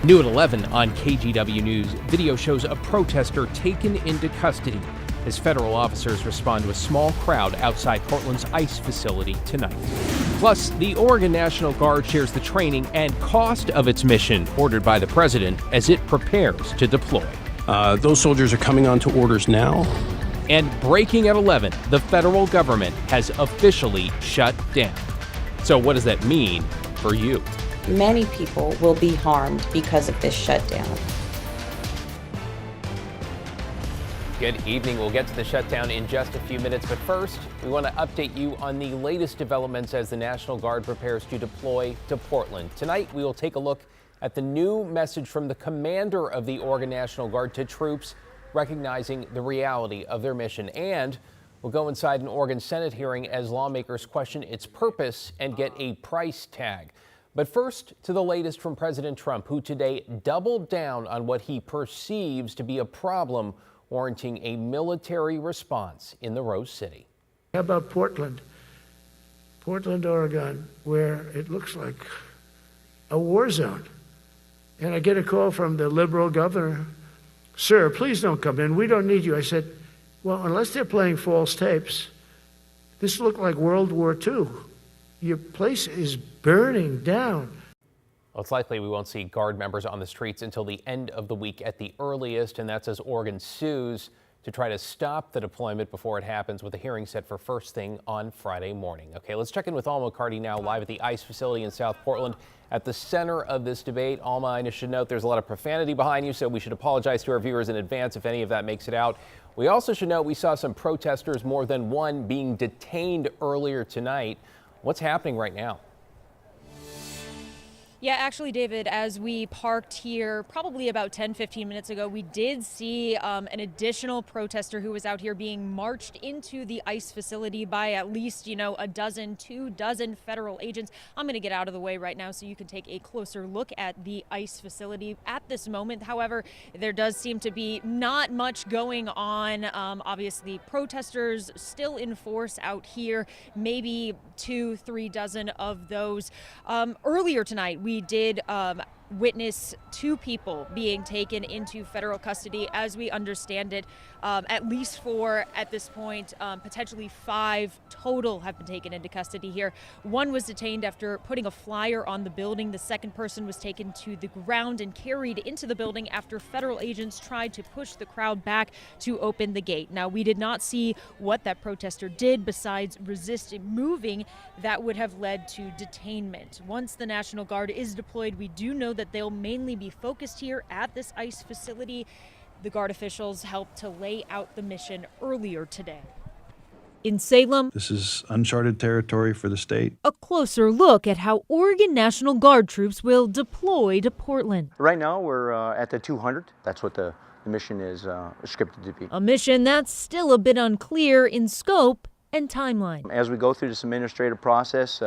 New at 11 on KGW News, video shows a protester taken into custody as federal officers respond to a small crowd outside Portland's ICE facility tonight. Plus, the Oregon National Guard shares the training and cost of its mission ordered by the president as it prepares to deploy. Those soldiers are coming on to orders now. And breaking at 11, the federal government has officially shut down. So what does that mean for you? Many people will be harmed because of this shutdown. Good evening. We'll get to the shutdown in just a few minutes, but first, we want to update you on the latest developments as the National Guard prepares to deploy to Portland. Tonight, we will take a look at the new message from the commander of the Oregon National Guard to troops, recognizing the reality of their mission. And we'll go inside an Oregon Senate hearing as lawmakers question its purpose and get a price tag. But first, to the latest from President Trump, who today doubled down on what he perceives to be a problem warranting a military response in the Rose City. How about Portland, Oregon, where it looks like a war zone? And I get a call from the liberal governor, "Sir, please don't come in. We don't need you." I said, well, unless they're playing false tapes, this looked like World War II. Your place is burning down. Well, it's likely we won't see Guard members on the streets until the end of the week at the earliest, and that's as Oregon sues to try to stop the deployment before it happens, with a hearing set for first thing on Friday morning. Okay, let's check in with Alma McCarty now, live at the ICE facility in South Portland. At the center of this debate, Alma, I should note there's a lot of profanity behind you, so we should apologize to our viewers in advance if any of that makes it out. We also should note we saw some protesters, more than one, being detained earlier tonight. What's happening right now? Yeah, actually, David, as we parked here probably about 10-15 minutes ago, we did see an additional protester who was out here being marched into the ICE facility by at least, 2 dozen federal agents. I'm going to get out of the way right now so you can take a closer look at the ICE facility. At this moment, however, there does seem to be not much going on. Obviously, protesters still in force out here, maybe 2-3 dozen of those. Earlier tonight, we did witness 2 people being taken into federal custody. As we understand it, at least 4 at this point, potentially 5 total have been taken into custody here. One was detained after putting a flyer on the building. The second person was taken to the ground and carried into the building after federal agents tried to push the crowd back to open the gate. Now, we did not see what that protester did besides resist moving that would have led to detainment. Once the National Guard is deployed, we do know that they'll mainly be focused here at this ICE facility. The Guard officials helped to lay out the mission earlier today. In Salem, this is uncharted territory for the state. A closer look at how Oregon National Guard troops will deploy to Portland. Right now we're at the 200. That's what the mission is scripted to be. A mission that's still a bit unclear in scope and timeline. As we go through this administrative process,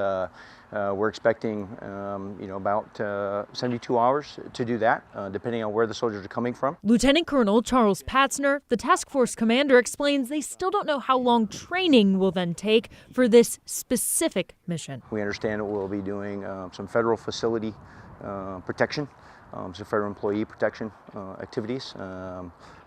we're expecting, about 72 hours to do that, depending on where the soldiers are coming from. Lieutenant Colonel Charles Patzner, the task force commander, explains they still don't know how long training will then take for this specific mission. We understand that we'll be doing some federal facility protection, some federal employee protection activities.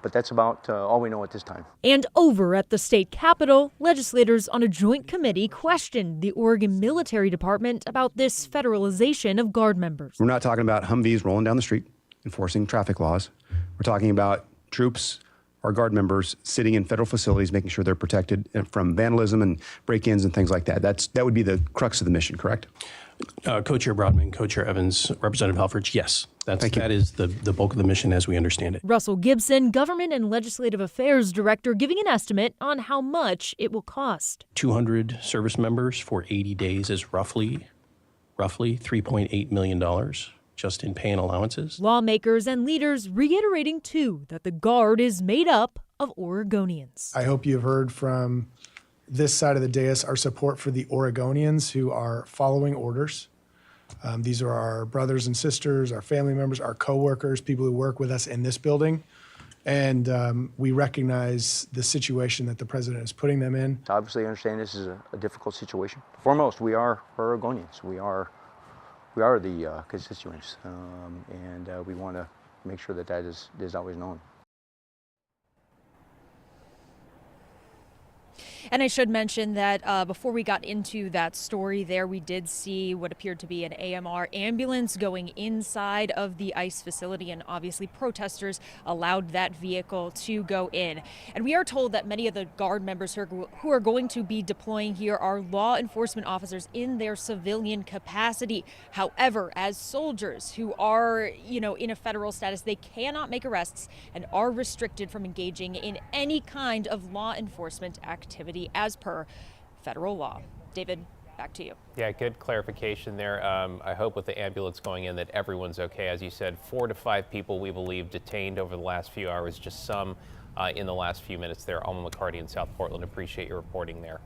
But that's about all we know at this time. And over at the state capitol, legislators on a joint committee questioned the Oregon Military Department about this federalization of Guard members. We're not talking about Humvees rolling down the street, enforcing traffic laws. We're talking about troops or Guard members sitting in federal facilities, making sure they're protected from vandalism and break-ins and things like that. That would be the crux of the mission, correct? Co-Chair Broadman, Co-Chair Evans, Representative Helfrich, yes. That is the bulk of the mission as we understand it. Russell Gibson, Government and Legislative Affairs Director, giving an estimate on how much it will cost. 200 service members for 80 days is roughly $3.8 million just in pay and allowances. Lawmakers and leaders reiterating, too, that the Guard is made up of Oregonians. I hope you've heard from this side of the dais our support for the Oregonians who are following orders. These are our brothers and sisters, our family members, our coworkers, people who work with us in this building. And we recognize the situation that the president is putting them in. Obviously, I understand this is a difficult situation. Foremost, we are Oregonians. We are we are the constituents, and we want to make sure that that is always known. And I should mention that before we got into that story there, we did see what appeared to be an AMR ambulance going inside of the ICE facility, and obviously protesters allowed that vehicle to go in. And we are told that many of the Guard members who are going to be deploying here are law enforcement officers in their civilian capacity. However, as soldiers who are, in a federal status, they cannot make arrests and are restricted from engaging in any kind of law enforcement activity as per federal law. David, back to you. Yeah, good clarification there. I hope with the ambulance going in that everyone's okay. As you said, 4 to 5 people we believe detained over the last few hours, just some in the last few minutes there. Alma McCarty in South Portland, appreciate your reporting there.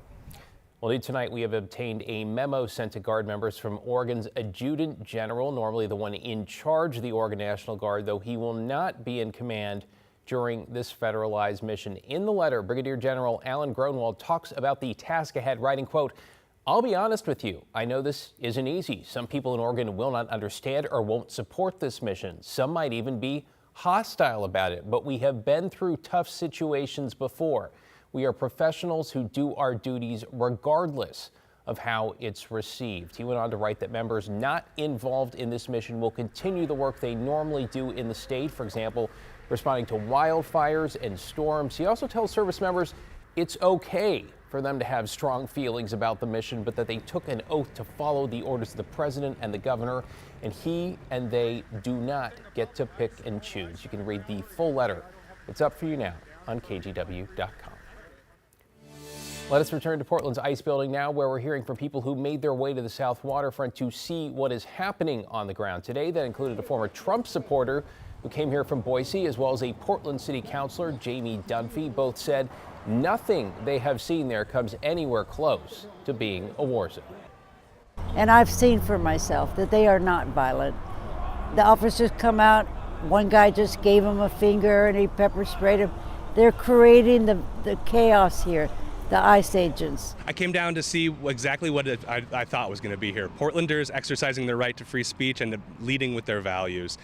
Well, tonight we have obtained a memo sent to Guard members from Oregon's Adjutant General, normally the one in charge of the Oregon National Guard, though he will not be in command during this federalized mission. In the letter, Brigadier General Alan Gronwald talks about the task ahead, writing, quote, "I'll be honest with you. I know this isn't easy. Some people in Oregon will not understand or won't support this mission. Some might even be hostile about it, but we have been through tough situations before. We are professionals who do our duties regardless of how it's received." He went on to write that members not involved in this mission will continue the work they normally do in the state, for example, responding to wildfires and storms. He also tells service members it's okay for them to have strong feelings about the mission, but that they took an oath to follow the orders of the president and the governor, and he and they do not get to pick and choose. You can read the full letter. It's up for you now on KGW.com. Let us return to Portland's ICE building now, where we're hearing from people who made their way to the South Waterfront to see what is happening on the ground today. That included a former Trump supporter who came here from Boise, as well as a Portland City Councilor, Jamie Dunphy. Both said nothing they have seen there comes anywhere close to being a war zone. And I've seen for myself that they are not violent. The officers come out, one guy just gave him a finger and he pepper sprayed him. They're creating the chaos here, the ICE agents. I came down to see exactly what I thought was going to be here. Portlanders exercising their right to free speech and leading with their values.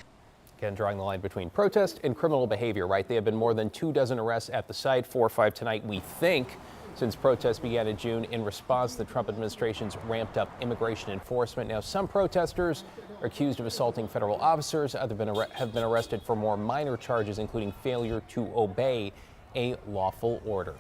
Again, drawing the line between protest and criminal behavior, right? There have been more than 24 arrests at the site, 4 or 5 tonight, we think, since protests began in June. In response, the Trump administration's ramped up immigration enforcement. Now, some protesters are accused of assaulting federal officers. Others have been arrested for more minor charges, including failure to obey a lawful order.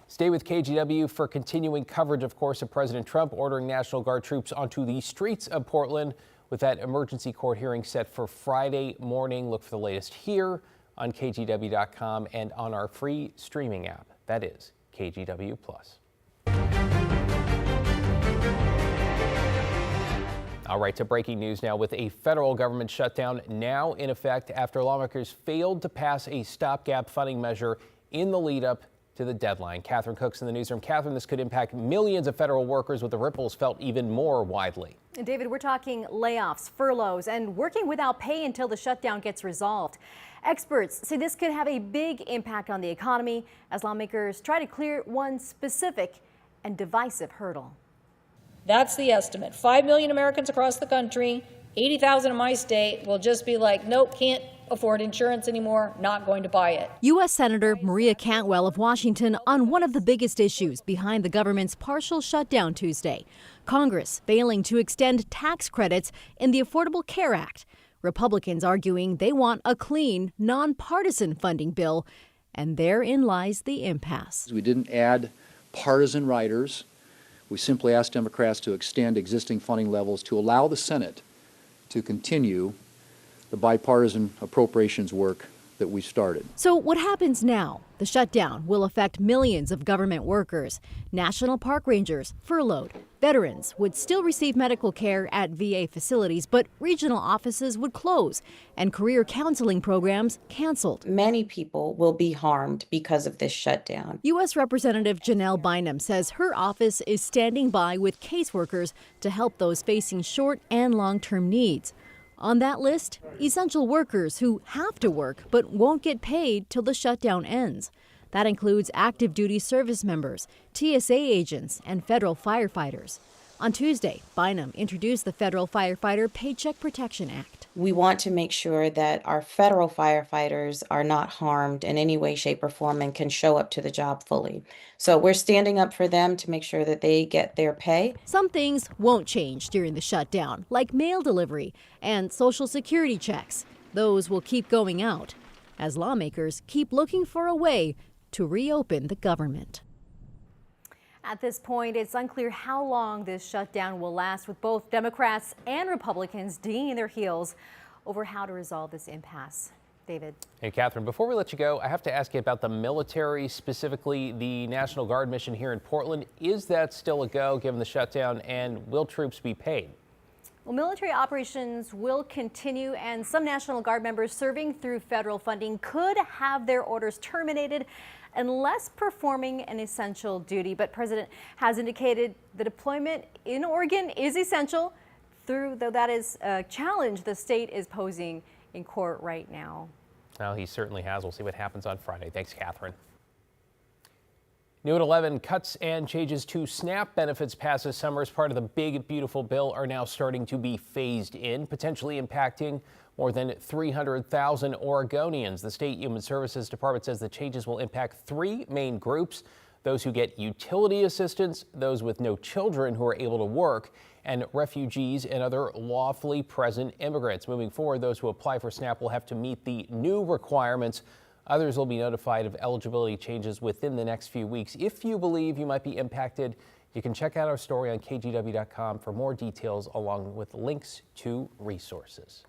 Stay with KGW for continuing coverage, of course, of President Trump ordering National Guard troops onto the streets of Portland, with that emergency court hearing set for Friday morning. Look for the latest here on KGW.com and on our free streaming app. That is KGW+. All right, to breaking news now, with a federal government shutdown now in effect after lawmakers failed to pass a stopgap funding measure in the lead up to the deadline. Catherine Cook's in the newsroom. Catherine, this could impact millions of federal workers, with the ripples felt even more widely. And David, we're talking layoffs, furloughs, and working without pay until the shutdown gets resolved. Experts say this could have a big impact on the economy as lawmakers try to clear one specific and divisive hurdle. That's the estimate. 5 million Americans across the country, 80,000 in my state will just be like, nope, can't afford insurance anymore, not going to buy it. U.S. Senator Maria Cantwell of Washington on one of the biggest issues behind the government's partial shutdown Tuesday. Congress failing to extend tax credits in the Affordable Care Act. Republicans arguing they want a clean, nonpartisan funding bill, and therein lies the impasse. We didn't add partisan riders. We simply asked Democrats to extend existing funding levels to allow the Senate to continue the bipartisan appropriations work that we started. So what happens now? The shutdown will affect millions of government workers. National park rangers furloughed. Veterans would still receive medical care at VA facilities, but regional offices would close and career counseling programs canceled. Many people will be harmed because of this shutdown. U.S. Representative Janelle Bynum says her office is standing by with caseworkers to help those facing short and long-term needs. On that list, essential workers who have to work but won't get paid till the shutdown ends. That includes active duty service members, TSA agents, and federal firefighters. On Tuesday, Bynum introduced the Federal Firefighter Paycheck Protection Act. We want to make sure that our federal firefighters are not harmed in any way, shape, or form and can show up to the job fully. So we're standing up for them to make sure that they get their pay. Some things won't change during the shutdown, like mail delivery and Social Security checks. Those will keep going out as lawmakers keep looking for a way to reopen the government. At this point, it's unclear how long this shutdown will last, with both Democrats and Republicans digging their heels over how to resolve this impasse. David. Hey, Catherine, before we let you go, I have to ask you about the military, specifically the National Guard mission here in Portland. Is that still a go given the shutdown, and will troops be paid? Well, military operations will continue, and some National Guard members serving through federal funding could have their orders terminated unless performing an essential duty. But President has indicated the deployment in Oregon is essential, though that is a challenge the state is posing in court right now. Well, he certainly has. We'll see what happens on Friday. Thanks, Catherine. New at 11, cuts and changes to SNAP benefits passed this summer as part of the big, beautiful bill are now starting to be phased in, potentially impacting more than 300,000 Oregonians. The State Human Services Department says the changes will impact three main groups: those who get utility assistance, those with no children who are able to work, and refugees and other lawfully present immigrants. Moving forward, those who apply for SNAP will have to meet the new requirements. Others will be notified of eligibility changes within the next few weeks. If you believe you might be impacted, you can check out our story on KGW.com for more details, along with links to resources.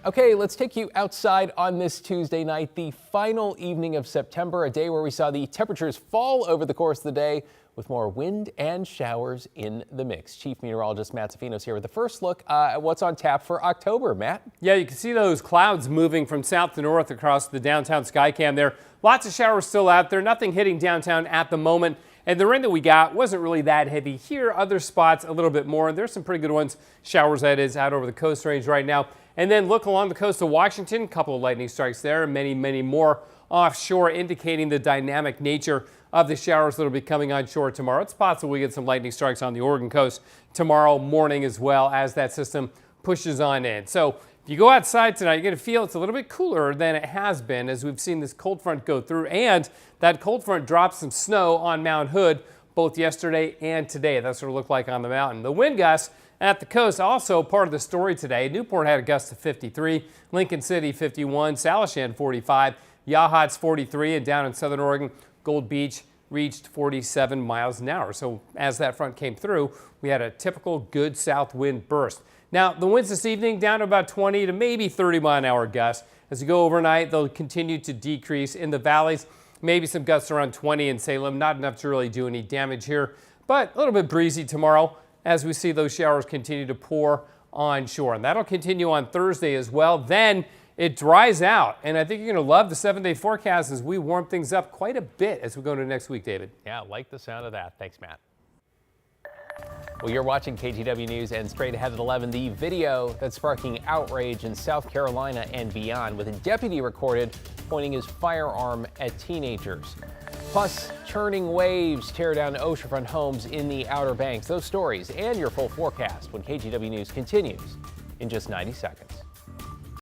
Okay, let's take you outside on this Tuesday night, the final evening of September, a day where we saw the temperatures fall over the course of the day, with more wind and showers in the mix. Chief Meteorologist Matt Zafinos here with the first look at what's on tap for October. Matt? Yeah, you can see those clouds moving from south to north across the downtown skycam there. Lots of showers still out there, nothing hitting downtown at the moment. And the rain that we got wasn't really that heavy here. Other spots a little bit more. There's some pretty good ones, showers that is, out over the Coast Range right now. And then look along the coast of Washington, a couple of lightning strikes there, and many, many more offshore, indicating the dynamic nature of the showers that will be coming onshore tomorrow. It's possible we get some lightning strikes on the Oregon coast tomorrow morning as well as that system pushes on in. So if you go outside tonight, you're going to feel it's a little bit cooler than it has been as we've seen this cold front go through, and that cold front dropped some snow on Mount Hood both yesterday and today. That's what it looked like on the mountain. The wind gusts at the coast also part of the story today. Newport had a gust of 53, Lincoln City 51, Salishan 45, Yachats 43, and down in southern Oregon, Gold Beach reached 47 miles an hour. So as that front came through, we had a typical good south wind burst. Now, the winds this evening down to about 20 to maybe 30 mile an hour gusts. As you go overnight, they'll continue to decrease in the valleys. Maybe some gusts around 20 in Salem, not enough to really do any damage here, but a little bit breezy tomorrow as we see those showers continue to pour onshore. And that'll continue on Thursday as well. Then it dries out, and I think you're going to love the 7-day forecast as we warm things up quite a bit as we go into next week, David. Yeah, like the sound of that. Thanks, Matt. Well, you're watching KGW News, and straight ahead at 11, the video that's sparking outrage in South Carolina and beyond, with a deputy recorded pointing his firearm at teenagers. Plus, churning waves tear down oceanfront homes in the Outer Banks. Those stories and your full forecast when KGW News continues in just 90 seconds.